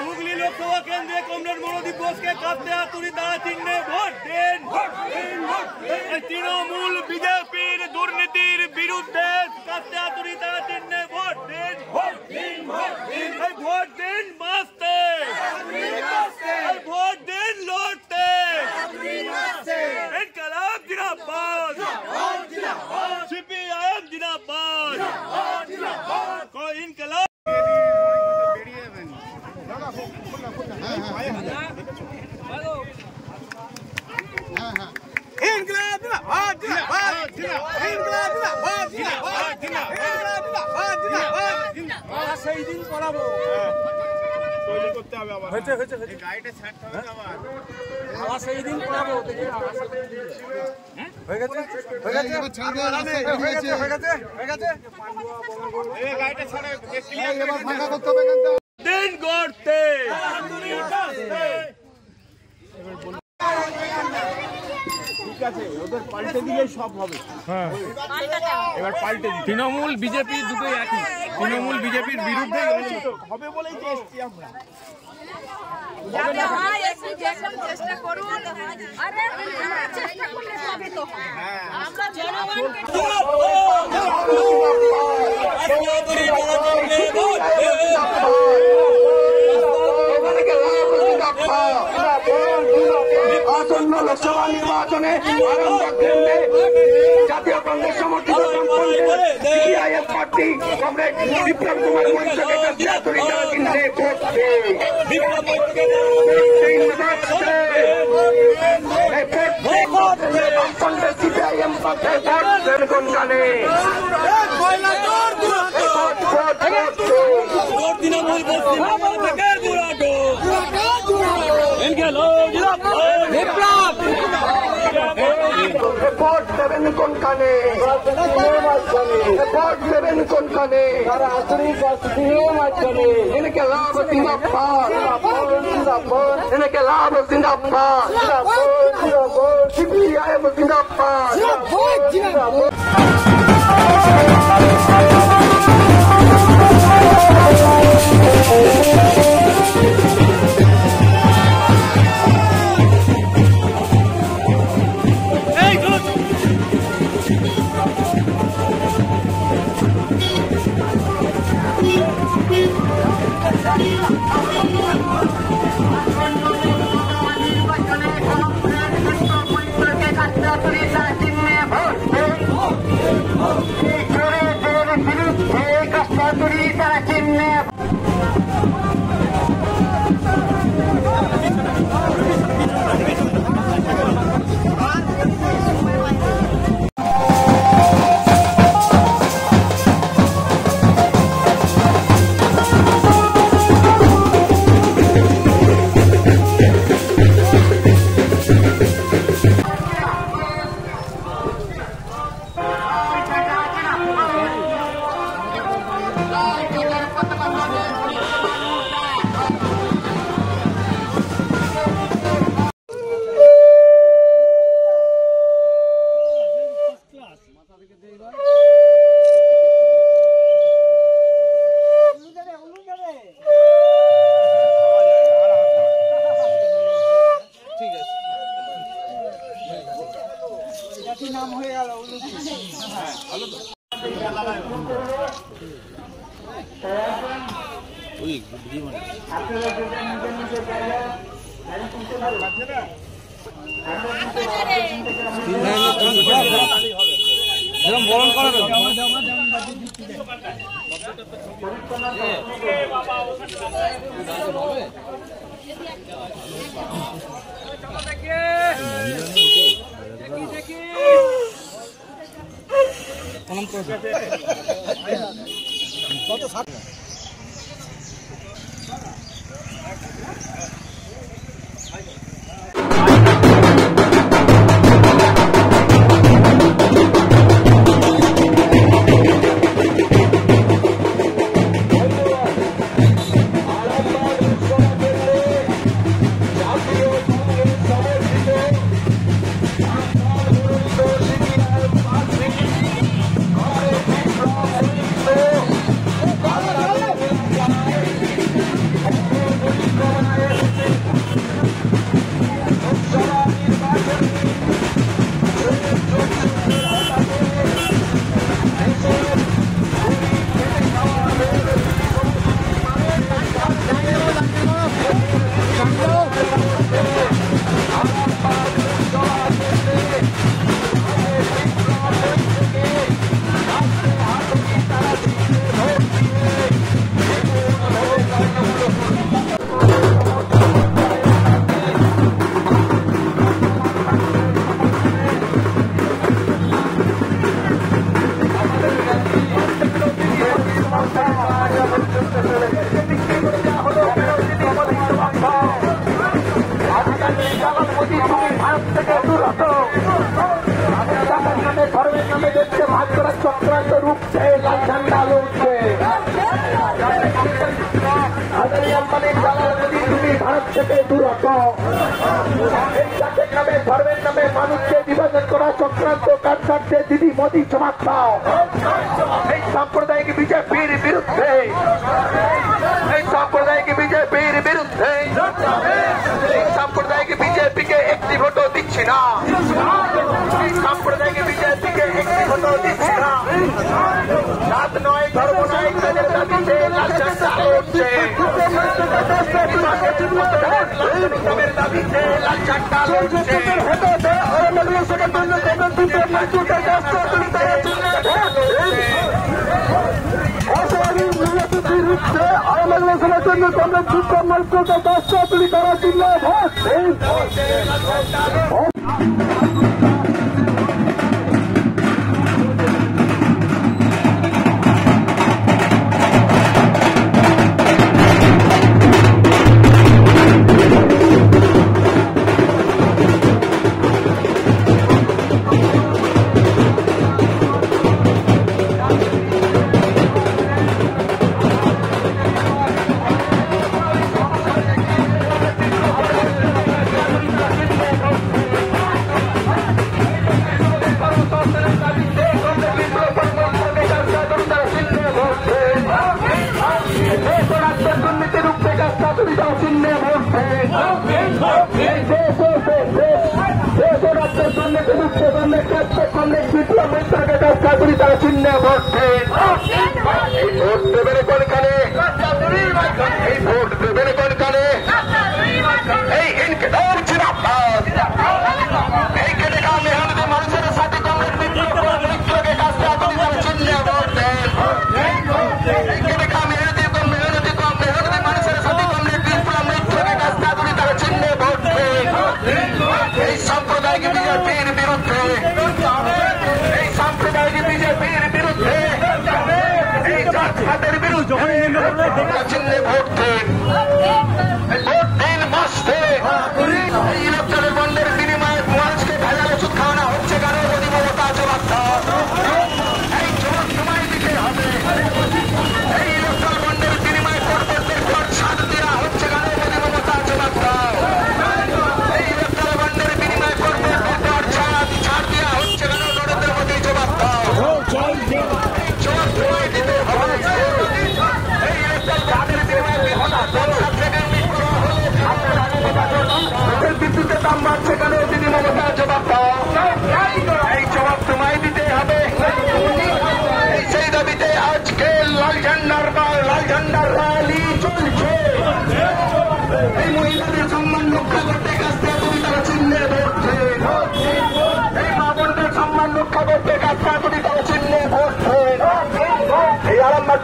হুগলি লোকসভা কেন্দ্রে কমরেড মনোদীপ ঘোষকে কাঁদতে হাতুড়ি দ্বারা চিহ্নে ভোট দিন। তৃণমূল বিজেপির দুর্নীতির বিরুদ্ধে কাঁদতে হাতুড়ি দ্বারা চিহ্নে ভোট দিন। ভোট দিন বাঁচতে, ভোট দিন লড়তে। ইনকলাব জিন্দাবাদ, সিপিআইএম জিন্দাবাদ, ইনকলাব। সেই দিন করাবো করতে হবে আবার গাড়িটা ছাড়তে হবে আবার সেই দিন করাবো। হয়ে গেছে গাড়িটা ছাড়া ফাঁকা করতে হবে দিন করতে। ঠিক আছে, ওদের পাল্টে দিলেই সব হবে। হ্যাঁ, এবার পাল্টে দিই। তৃণমূল বিজেপি দুটোই একই, তৃণমূল বিজেপির বিরুদ্ধে হবে বলেই তো এসছি আমরা। চেষ্টা করুন, চেষ্টা করলে সবই তো আমরা জনগণকে আসন্ন লোকসভা নির্বাচনে জাতীয় কংগ্রেস সমর্থিত সিপিআইএম প্রার্থী কমরেড বিপ্লব কুমার মৈত্রকে সিপিআইএম কোনখানে ভোট দেবেন কোনখানে, ভোট দেবেন কোনখানে, এনেকে লাভ জিন্দাবাদ, এনেকে লাভ জিন্দাবাদ, সিপিআইএম জিন্দাবাদ। নাম হয়ে গেল বরণ করাবে কত চক্রান্ত রুখছে, লাল ঝান্ডা লড়ছে। আদানি আম্বানির জ্বালা যদি তুমি ভারত থেকে দূরত, এই জাতের নামে ধর্মের নামে মানুষকে বিভাজন করা চক্রান্ত কারসারছে দিদি মোদী সমাজ দাও। এই সাম্প্রদায়িক বিজেপির বিরুদ্ধে, এই সাম্প্রদায়িক বিজেপির বিরুদ্ধে, এই সাম্প্রদায়িক বিজেপিকে একটি ভোটও দিচ্ছি না, এই সাম্প্রদায়িক বিজেপিকে একটি ভোটও দিচ্ছি না। জাত নয়, ধর্ম নয়, তাদের দাবিতে লাল ঝান্ডা লড়ছে, দাবিতে লাল ঝান্ডা লড়ছে।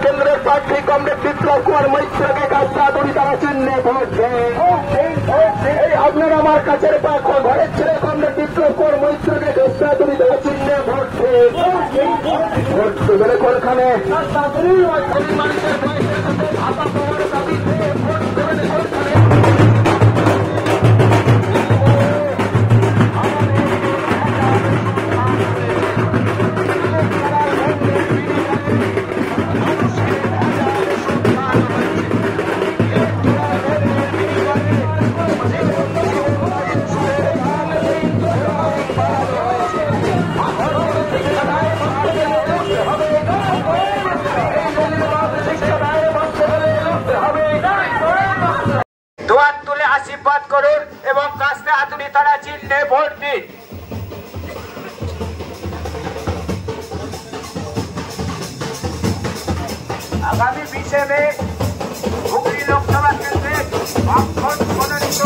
কেন্দ্রের প্রার্থী কমরেড বিপ্লব কুমার মৈত্রকে কাস্তাদুরি তারা চিহ্নে ভোট দেয়। আপনার আমার কাছের ঘরের ছেলে কমরেড বিপ্লব কুমার মৈত্রকে কাস্তাদুরি তারা চিহ্নে ভোট দেয়। ভোট দেবে কোনখানে মানুষের আশীর্বাদ করুন এবং কাস্তাদুরি তারা চিহ্নে ভোট দিন। আগামী 20 মে হুগলি লোকসভা কেন্দ্রে বামফ্রন্ট মনোনীত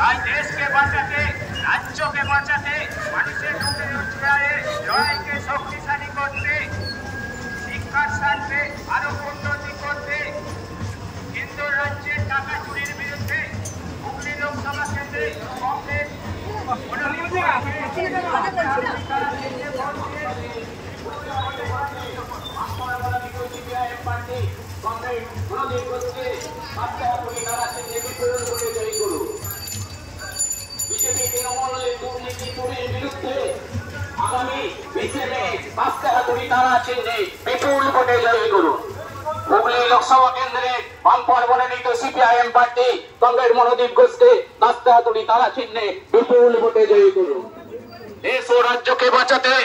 आज देश के बचाते, राज्यों के बचाते, मनुष्य लड़ाई के शक्तिशाली করতে, শিক্ষার স্বার্থে আরো উন্নতি করতে কেন্দ্র রাজ্যের টাকা চুরির বিরুদ্ধে হুগলি লোকসভা কেন্দ্রে কংগ্রেস বিজেপি তৃণমূলের দুর্নীতি চুরির বিরুদ্ধে আগামী 20 মে 5 টাকা কোটি তারা চিহ্নে বিপুল ভোটে জয়ী করুন। হুগলি লোকসভা কেন্দ্রে বামফ্রন্ট মনোনীত সিপিআইএম প্রার্থী কমরেড মনোদীপ ঘোষকে 10 টাকা কোটি তারা চিহ্নে বিপুল ভোটে জয়ী করুন। দেশ ও রাজ্যকে বাঁচাতে,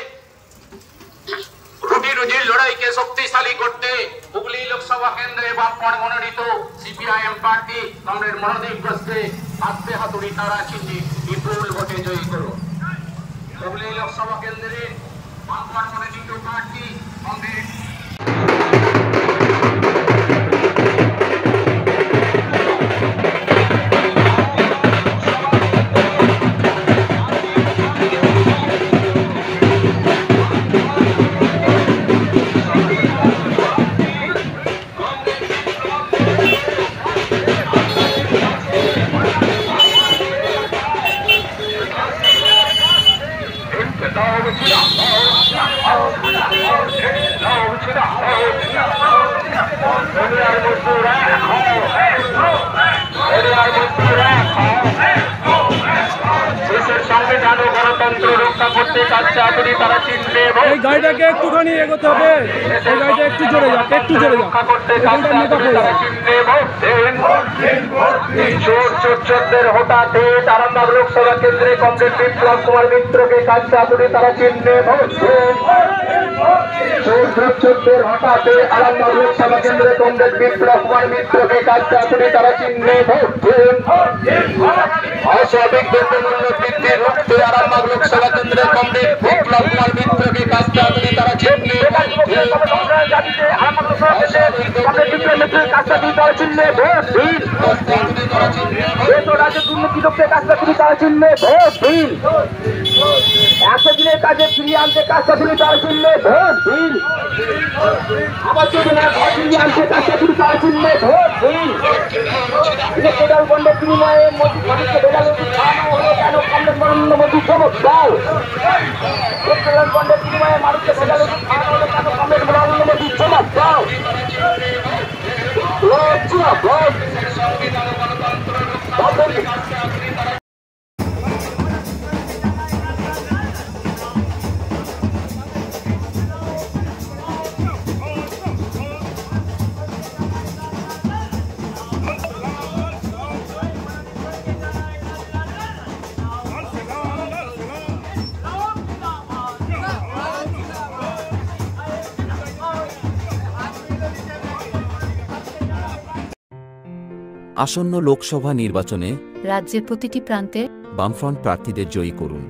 রুটি রুজির লড়াইকে শক্তিশালী করতে হুগলি লোকসভা কেন্দ্রে বামফ্রন্ট মনোনীত সিপিআইএম প্রার্থী কমরেড মনোদীপ ঘোষকে 10 হাতুড়ি তারা চিহ্নে বিপুল ভোটে জয়ী করুন। হুগলি লোকসভা কেন্দ্রে বামফ্রন্ট মনোনীত প্রার্থী কমরেড এই গাড়িটাকে একটুখানি এগোতে হবে, এই গাড়িটা একটু জোরে যাক, একটু জোরে যাক। চোরদের হঠাতে আরামবাগ লোকসভা কেন্দ্রে কমরেড বিপ্লব কুমার মিত্রকে কাজটা করে তারা চিহ্নে ভোট দেন। চোরদের হঠাতে আরামবাগ লোকসভা কেন্দ্রে কমরেড বিপ্লব কুমার মিত্রকে কাজটা করে তারা চিহ্নে ভোট দেন। অস্বাভাবিক দ্রব্যমূল্য বৃদ্ধি রুখতে আরামবাগ লোকসভা কেন্দ্রে কমরেড বিপ্লব কুমার মিত্রকে কাজটা করে তারা চিহ্নে ভোট দেন। একশো দিনের কাজে ফিরিয়ে আনতে কাজটা শুরু তার চিহ্নে ভোট দিন। আবার যোজনা ঘর ফিরিয়ে আনতে কাজটা শুরু তার চিহ্নে ভোট দিন। পেট্রোল বন্ডের বিনিময়ে মোদীকে বেলালুটি খাওয়ানো হলো কেন? কংগ্রেস নরেন্দ্র মোদী জবাব দাও। পেট্রোল বন্ডের বিনিময়ে মানুষকে বেলালুটি খাওয়ানো হলো কেন? কংগ্রেস নরেন্দ্র মোদী জবাব দাও। আসন্ন লোকসভা নির্বাচনে রাজ্যের প্রতিটি প্রান্তে বামফ্রন্ট প্রার্থীদের জয়ী করুন।